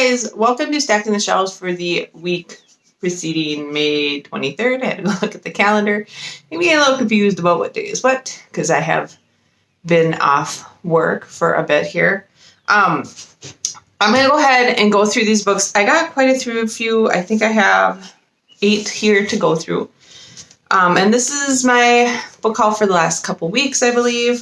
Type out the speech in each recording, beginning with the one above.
guys, welcome to Stacking the Shelves for the week preceding May 23rd. I had to go look at the calendar. I'm getting a little confused about what day is what, because I have been off work for a bit here. I'm going to go ahead and go through these books. I got quite a few. I think I have 8 here to go through. And this is my book haul for the last couple weeks, I believe.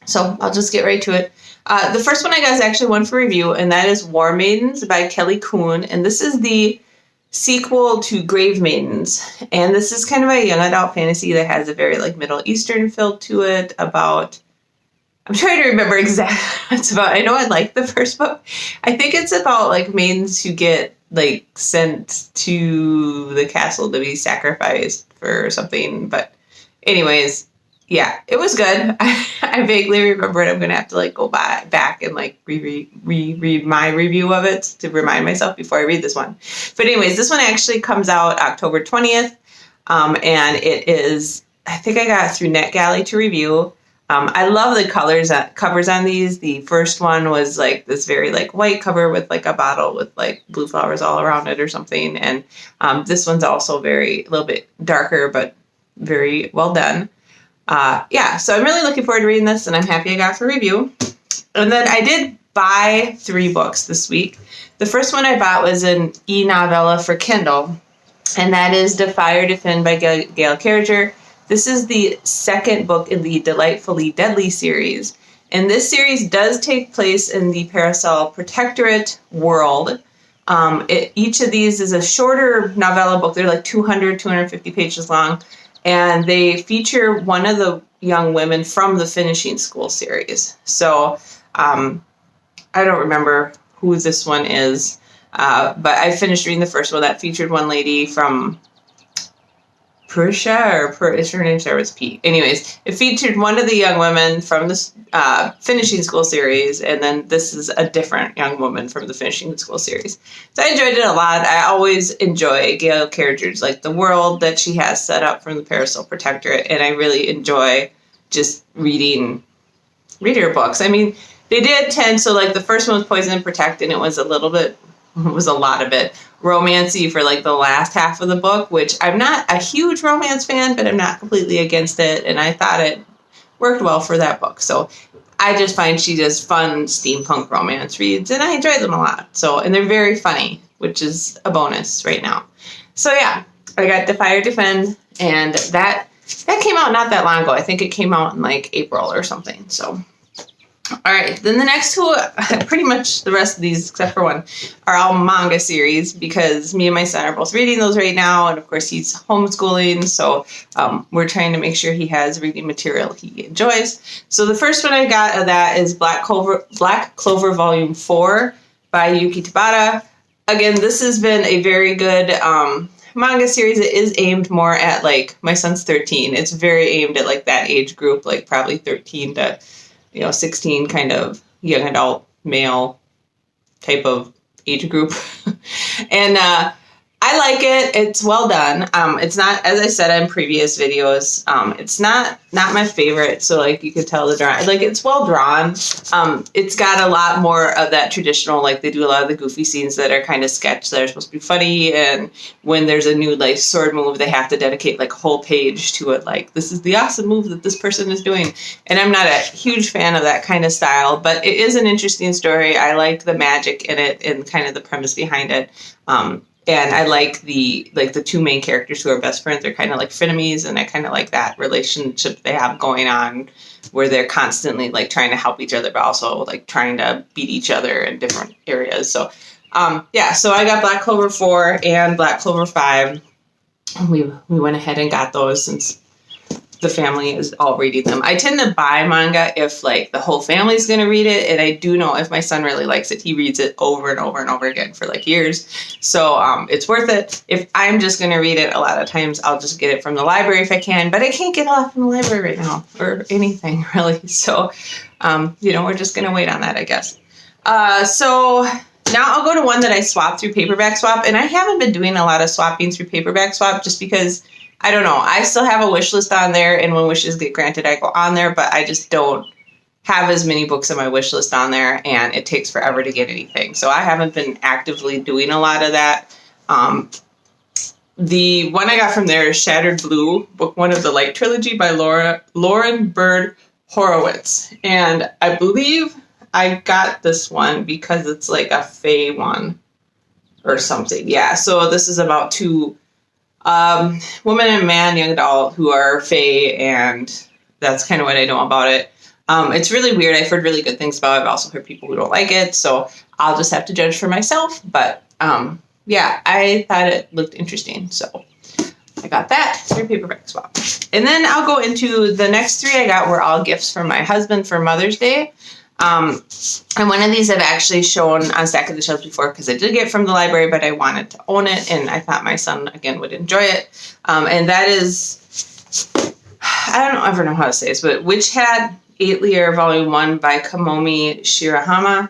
So I'll just get right to it. The first one I got is actually one for review, and that is War Maidens by Kelly Kuhn. And this is the sequel to Grave Maidens. And this is kind of a young adult fantasy that has a very Middle Eastern feel to it about... I'm trying to remember exactly what it's about. I know I like the first book. I think it's about maidens who get sent to the castle to be sacrificed for something. But anyways, yeah, it was good. I vaguely remember it. I'm going to have to go back and reread my review of it to remind myself before I read this one. But anyways, this one actually comes out October 20th. And it is, I think I got it through NetGalley to review. I love the covers on these. The first one was this very white cover with a bottle with blue flowers all around it or something. And this one's also a little bit darker, but very well done. So I'm really looking forward to reading this, and I'm happy I got it for review. And then I did buy 3 books this week. The first one I bought was an e-novella for Kindle, and that is Defy or Defend by Gail Carriger. This is the second book in the Delightfully Deadly series. And this series does take place in the Parasol Protectorate world. Each of these is a shorter novella book. They're 250 pages long. And they feature one of the young women from the Finishing School series. So I don't remember who this one is. But I finished reading the first one that featured one lady from... Persia, is her name starts with P? Anyways, it featured one of the young women from the Finishing School series, and then this is a different young woman from the Finishing School series. So I enjoyed it a lot. I always enjoy Gail Carriger's, the world that she has set up from the Parasol Protectorate, and I really enjoy just reading her books. I mean, they did tend, so the first one was Poison and Protect, and it was a lot of it romancy for the last half of the book, which I'm not a huge romance fan, but I'm not completely against it, and I thought it worked well for that book. So I just find she does fun steampunk romance reads, and I enjoy them a lot. So, and they're very funny, which is a bonus right now. So yeah, I got Defy or Defend, and that came out not that long ago. I think it came out in April or something. So all right, then the next 2, pretty much the rest of these, except for one, are all manga series because me and my son are both reading those right now. And of course, he's homeschooling. So we're trying to make sure he has reading material he enjoys. So the first one I got of that is Black Clover Volume 4 by Yuki Tabata. Again, this has been a very good manga series. It is aimed more at my son's 13. It's very aimed at that age group, probably 13 to 16, kind of young adult male type of age group. And I like it. It's well done. It's not, as I said in previous videos, it's not my favorite. So you could tell the drawing, it's well drawn. It's got a lot more of that traditional, they do a lot of the goofy scenes that are kind of sketch that are supposed to be funny. And when there's a new sword move, they have to dedicate a whole page to it. This is the awesome move that this person is doing. And I'm not a huge fan of that kind of style, but it is an interesting story. I like the magic in it and kind of the premise behind it. And I like the 2 main characters who are best friends. They're kind of frenemies, and I kind of like that relationship they have going on where they're constantly trying to help each other, but also trying to beat each other in different areas. So, so I got Black Clover 4 and Black Clover 5. We went ahead and got those since the family is all reading them. I tend to buy manga if the whole family's going to read it, and I do know if my son really likes it, he reads it over and over and over again for years. So it's worth it. If I'm just going to read it, a lot of times I'll just get it from the library if I can, but I can't get it off from the library right now or anything really. So we're just going to wait on that, I guess. So now I'll go to one that I swapped through Paperback Swap, and I haven't been doing a lot of swapping through Paperback Swap just because I don't know. I still have a wish list on there, and when wishes get granted, I go on there, but I just don't have as many books on my wish list on there, and it takes forever to get anything. So I haven't been actively doing a lot of that. The one I got from there is Shattered Blue, book 1 of the Light Trilogy by Lauren Bird Horowitz. And I believe I got this one because it's like a fae one or something. Yeah, so this is about 2 woman and man, young adult, who are fae, and that's kind of what I know about it. It's really weird. I've heard really good things about it. I've also heard people who don't like it, so I'll just have to judge for myself. But yeah, I thought it looked interesting, so I got that through Paperback Swap. And then I'll go into the next 3 I got were all gifts from my husband for Mother's Day. And one of these I've actually shown on Stack of the Shelves before because I did get it from the library, but I wanted to own it, and I thought my son, again, would enjoy it. And that is, I don't ever know how to say this, but Witch Hat 8 Layer Volume 1 by Kamomi Shirahama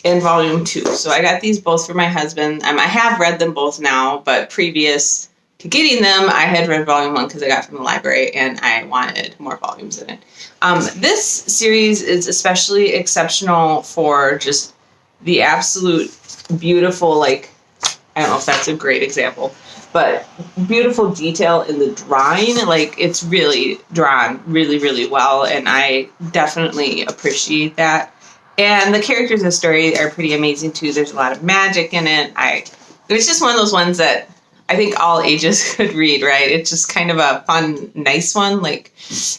in Volume 2. So I got these both for my husband. I have read them both now, but previous to getting them, I had read Volume 1 because I got from the library, and I wanted more volumes in it. This series is especially exceptional for just the absolute beautiful, like, I don't know if that's a great example, but beautiful detail in the drawing. Like, it's really drawn really, really well, and I definitely appreciate that. And the characters in the story are pretty amazing, too. There's a lot of magic in it. It's just one of those ones that I think all ages could read, right? It's just kind of a fun, nice one. Like,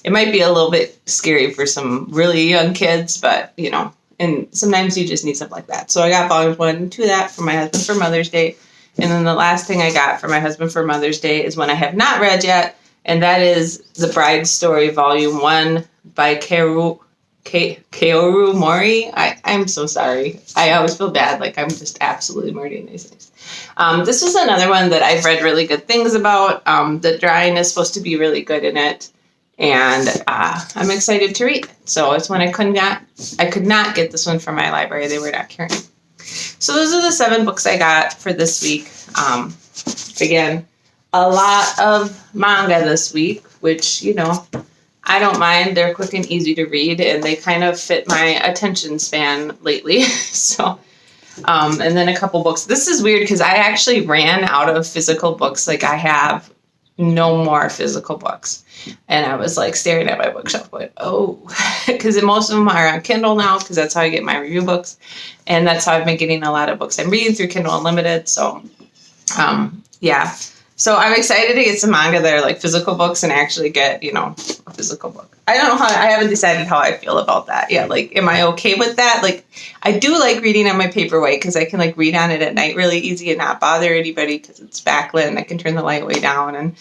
it might be a little bit scary for some really young kids, but, you know, and sometimes you just need something like that. So I got Volume 1 and 2 of that for my husband for Mother's Day. And then the last thing I got for my husband for Mother's Day is one I have not read yet, and that is The Bride's Story, Volume 1 by Kaoru Mori. I'm so sorry. I always feel bad. Like, I'm just absolutely murdering these things. This is another one that I've read really good things about. The drawing is supposed to be really good in it, and I'm excited to read. So it's one I could not get this one from my library. They were not carrying. So those are the 7 books I got for this week. Again, a lot of manga this week, which, you know, I don't mind. They're quick and easy to read, and they kind of fit my attention span lately. So, and then a couple books. This is weird because I actually ran out of physical books. Like, I have no more physical books. And I was like staring at my bookshelf going, oh, because most of them are on Kindle now because that's how I get my review books. And that's how I've been getting a lot of books I'm reading through Kindle Unlimited. So, yeah. So I'm excited to get some manga that are like physical books and actually get, you know, a physical book. I don't know I haven't decided how I feel about that yet. Like, am I okay with that? Like, I do like reading on my paperweight because I can like read on it at night really easy and not bother anybody because it's backlit and I can turn the light way down. And,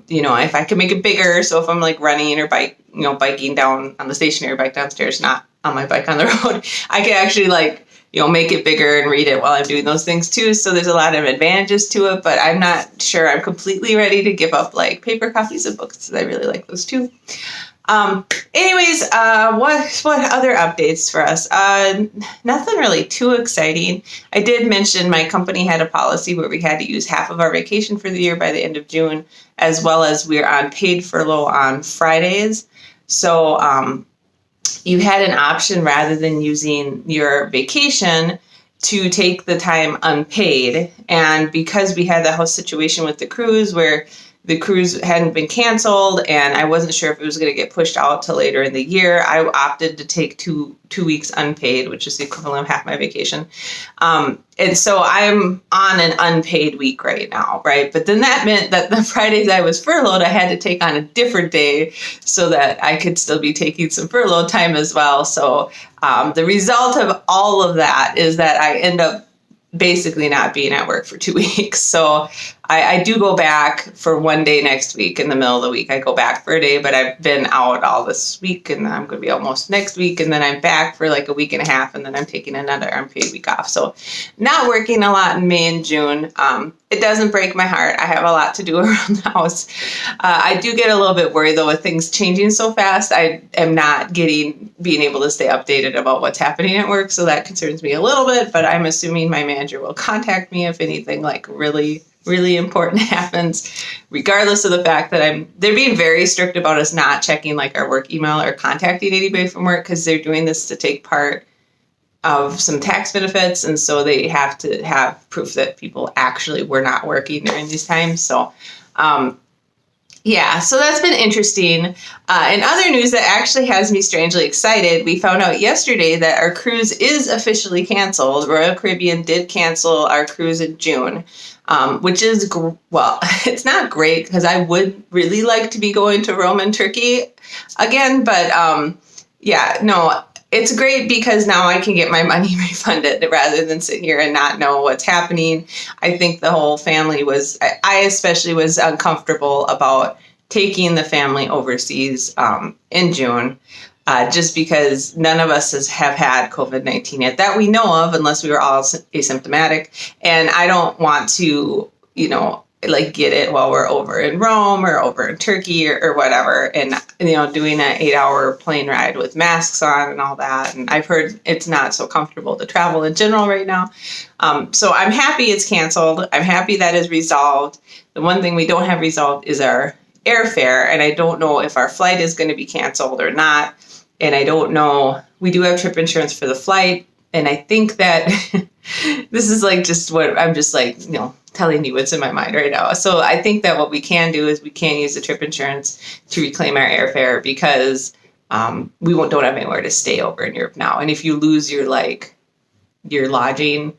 you know, if I can make it bigger, so if I'm like running or biking down on the stationary bike downstairs, not on my bike on the road, I can actually like, you know, make it bigger and read it while I'm doing those things too. So there's a lot of advantages to it, but I'm not sure I'm completely ready to give up like paper copies of books because I really like those too. Anyways, what other updates for us? Nothing really too exciting. I did mention my company had a policy where we had to use half of our vacation for the year by the end of June, as well as we're on paid furlough on Fridays. So, you had an option rather than using your vacation to take the time unpaid. And because we had the whole situation with the cruise where the cruise hadn't been canceled and I wasn't sure if it was going to get pushed out to later in the year, I opted to take two weeks unpaid, which is the equivalent of half my vacation. And so I'm on an unpaid week right now, right? But then that meant that the Fridays I was furloughed, I had to take on a different day so that I could still be taking some furlough time as well. So the result of all of that is that I end up basically not being at work for 2 weeks. So I do go back for one day next week in the middle of the week. I go back for a day, but I've been out all this week and I'm going to be almost next week. And then I'm back for like a week and a half and then I'm taking another unpaid week off. So not working a lot in May and June. It doesn't break my heart. I have a lot to do around the house. I do get a little bit worried though with things changing so fast. I am not being able to stay updated about what's happening at work. So that concerns me a little bit, but I'm assuming my manager will contact me if anything like really really important happens, regardless of the fact that they're being very strict about us not checking like our work email or contacting anybody from work, because they're doing this to take part of some tax benefits. And so they have to have proof that people actually were not working during these times. So, yeah, so that's been interesting. In other news that actually has me strangely excited, we found out yesterday that our cruise is officially canceled. Royal Caribbean did cancel our cruise in June, which is, well, it's not great because I would really like to be going to Rome and Turkey again. But yeah, no, it's great because now I can get my money refunded rather than sit here and not know what's happening. I think the whole family I especially was uncomfortable about taking the family overseas in June, just because none of us have had COVID-19 yet that we know of, unless we were all asymptomatic. And I don't want to, like get it while we're over in Rome or over in Turkey or whatever. And, doing an 8-hour plane ride with masks on and all that. And I've heard it's not so comfortable to travel in general right now. So I'm happy it's canceled. I'm happy that is resolved. The one thing we don't have resolved is our airfare. And I don't know if our flight is going to be canceled or not. And I don't know, we do have trip insurance for the flight. And I think that this is like just what I'm just like, telling you what's in my mind right now. So I think that what we can do is we can use the trip insurance to reclaim our airfare, because we don't have anywhere to stay over in Europe now. And if you lose your lodging,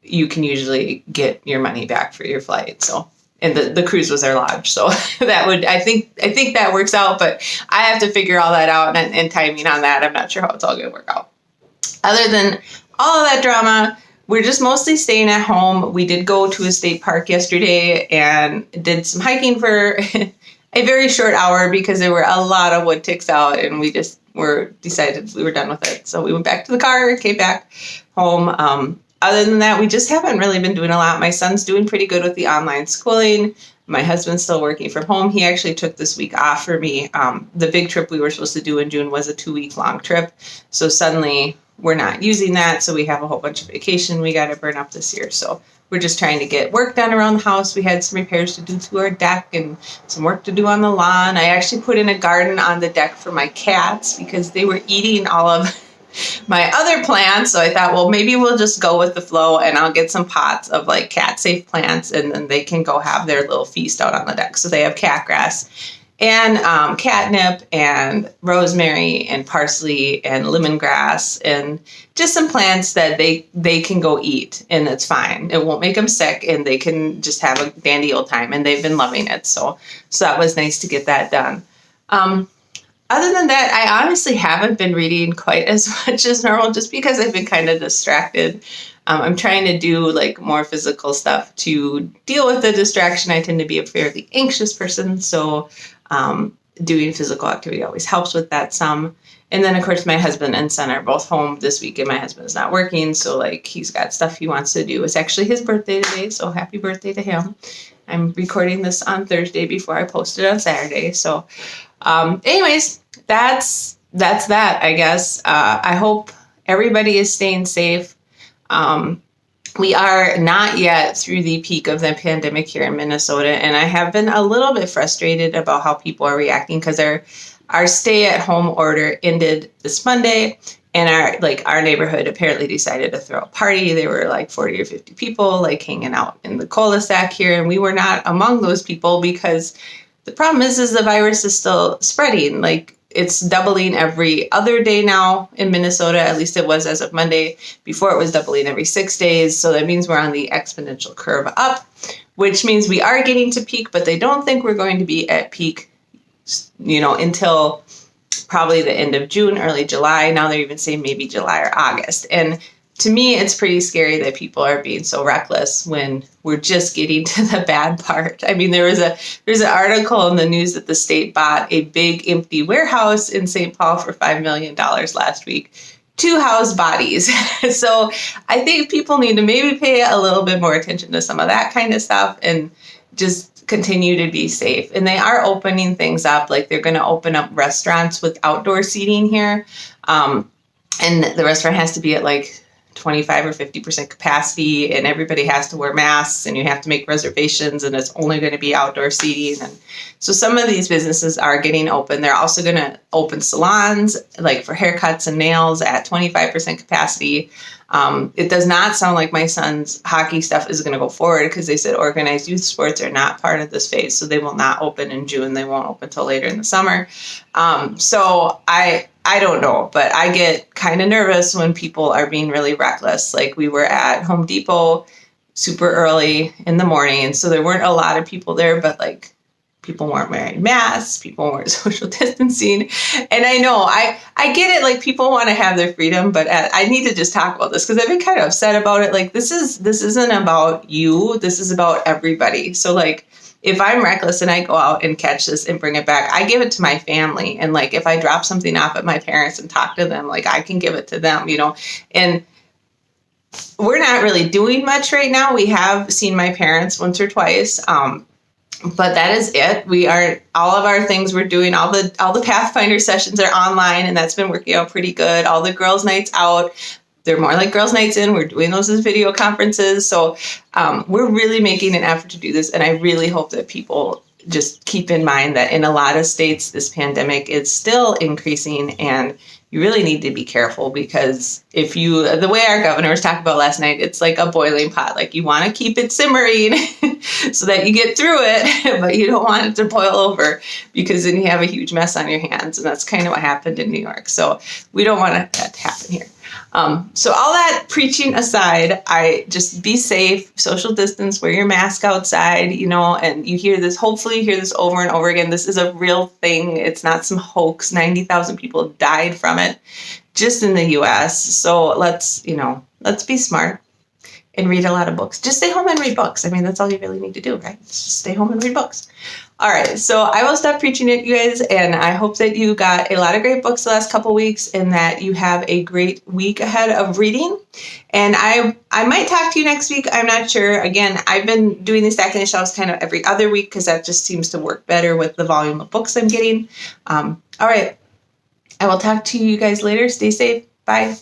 you can usually get your money back for your flight. So, and the cruise was our lodge. So I think that works out, but I have to figure all that out and timing on that. I'm not sure how it's all going to work out. Other than all of that drama, we're just mostly staying at home. We did go to a state park yesterday and did some hiking for a very short hour because there were a lot of wood ticks out, and we just decided we were done with it. So we went back to the car, came back home. Other than that, we just haven't really been doing a lot. My son's doing pretty good with the online schooling. My husband's still working from home. He actually took this week off for me. The big trip we were supposed to do in June was a 2-week-long trip. So suddenly we're not using that. So we have a whole bunch of vacation we got to burn up this year. So we're just trying to get work done around the house. We had some repairs to do to our deck and some work to do on the lawn. I actually put in a garden on the deck for my cats because they were eating all of my other plants. So I thought, well, maybe we'll just go with the flow, and I'll get some pots of like cat safe plants, and then they can go have their little feast out on the deck. So they have cat grass and catnip and rosemary and parsley and lemongrass and just some plants that they can go eat, and it's fine. It won't make them sick, and they can just have a dandy old time, and they've been loving it. So that was nice to get that done. Other than that, I honestly haven't been reading quite as much as normal, just because I've been kind of distracted. I'm trying to do like more physical stuff to deal with the distraction. I tend to be a fairly anxious person, so doing physical activity always helps with that some. And then, of course, my husband and son are both home this week, and my husband's not working, so like he's got stuff he wants to do. It's actually his birthday today, so happy birthday to him. I'm recording this on Thursday before I post it on Saturday. So anyways, that's that, I guess. I hope everybody is staying safe. We are not yet through the peak of the pandemic here in Minnesota, and I have been a little bit frustrated about how people are reacting, because our stay-at-home order ended this Monday, and our neighborhood apparently decided to throw a party. There were like 40 or 50 people like hanging out in the cul-de-sac here, and we were not among those people, because the problem is the virus is still spreading. Like, it's doubling every other day now in Minnesota. At least it was as of Monday. Before, it was doubling every 6 days. So that means we're on the exponential curve up, which means we are getting to peak, but they don't think we're going to be at peak, until probably the end of June, early July. Now they're even saying maybe July or August. And to me, it's pretty scary that people are being so reckless when we're just getting to the bad part. I mean, there's an article in the news that the state bought a big empty warehouse in St. Paul for $5 million last week to house bodies. So I think people need to maybe pay a little bit more attention to some of that kind of stuff and just continue to be safe. And they are opening things up. Like, they're going to open up restaurants with outdoor seating here. And the restaurant has to be at like 25 or 50% capacity, and everybody has to wear masks, and you have to make reservations, and it's only going to be outdoor seating. And so some of these businesses are getting open. They're also going to open salons, like for haircuts and nails, at 25% capacity. It does not sound like my son's hockey stuff is going to go forward, because they said organized youth sports are not part of this phase, so they will not open in June. They won't open until later in the summer. So I don't know, but I get kind of nervous when people are being really reckless. Like, we were at Home Depot super early in the morning, and so there weren't a lot of people there, but like, people weren't wearing masks, people weren't social distancing. And I know, I get it, like, people want to have their freedom, but I need to just talk about this, because I've been kind of upset about it. Like, this isn't about you, this is about everybody. So like, if I'm reckless and I go out and catch this and bring it back, I give it to my family. And like, if I drop something off at my parents and talk to them, like, I can give it to them, and we're not really doing much right now. We have seen my parents once or twice. But that is it. All of our things we're doing, all the Pathfinder sessions are online, and that's been working out pretty good. All the girls' nights out, they're more like girls' nights in. We're doing those as video conferences. So we're really making an effort to do this. And I really hope that people just keep in mind that in a lot of states, this pandemic is still increasing, and you really need to be careful, because the way our governor was talking about last night, it's like a boiling pot. Like, you want to keep it simmering so that you get through it, but you don't want it to boil over, because then you have a huge mess on your hands. And that's kind of what happened in New York. So we don't want that to happen here. So all that preaching aside, I just be safe, social distance, wear your mask outside, and hopefully you hear this over and over again. This is a real thing. It's not some hoax. 90,000 people died from it just in the US. So let's be smart and read a lot of books. Just stay home and read books. I mean, that's all you really need to do, right? Just stay home and read books. All right, so I will stop preaching it, you guys, and I hope that you got a lot of great books the last couple weeks, and that you have a great week ahead of reading. And I might talk to you next week. I'm not sure. Again, I've been doing the stacking the shelves kind of every other week, because that just seems to work better with the volume of books I'm getting. All right, I will talk to you guys later. Stay safe. Bye.